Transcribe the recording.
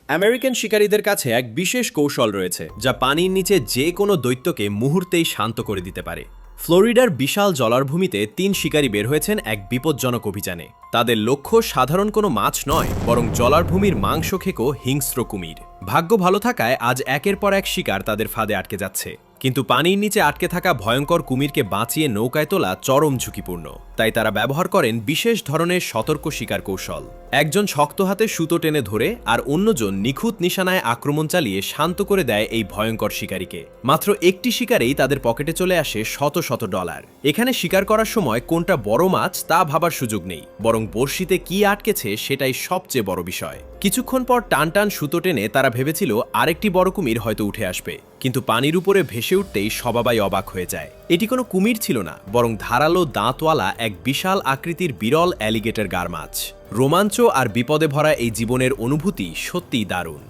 American শিকারীদের কাছে এক বিশেষ কৌশল রয়েছে যা পানির নিচে যে কোনো দৈত্যকে মুহূর্তেই শান্ত করে দিতে পারে। ফ্লোরিডার বিশাল জলাভূমিতে ৩ শিকারী বের হয়েছেন এক বিপজ্জনক অভিযানে। তাদের লক্ষ্য সাধারণ কোনো মাছ নয়, বরং জলাভূমির মাংস খেকো হিংস্র কুমির। ভাগ্য ভালো থাকায় আজ একের পর এক শিকার তাদের ফাঁদে আটকে যাচ্ছে, কিন্তু পানির নিচে আটকে থাকা ভয়ঙ্কর কুমিরকে বাঁচিয়ে নৌকায় তোলা চরম ঝুঁকিপূর্ণ। তাই তারা ব্যবহার করেন বিশেষ ধরনের সতর্ক শিকার কৌশল। একজন শক্ত হাতে সুতো টেনে ধরে আর অন্যজন নিখুঁত নিশানায় আক্রমণ চালিয়ে শান্ত করে দেয় এই ভয়ঙ্কর শিকারীকে। মাত্র একটি শিকারেই তাদের পকেটে চলে আসে শত শত ডলার। এখানে শিকার করার সময় কোনটা বড় মাছ তা ভাবার সুযোগ নেই, বরং বড়শিতে কি আটকেছে সেটাই সবচেয়ে বড় বিষয়। কিছুক্ষণ পর টান টান সুতো টেনে তারা ভেবেছিল আরেকটি বড় কুমির হয়তো উঠে আসবে, কিন্তু পানির উপরে ভেসে উঠতেই সবাই অবাক হয়ে যায়। এটি কোনো কুমির ছিল না, বরং ধারালো দাঁতওয়ালা এক বিশাল আকৃতির বিরল অ্যালিগেটর গার মাছ। রোমাঞ্চ আর বিপদে ভরা এই জীবনের অনুভূতি সত্যিই দারুণ।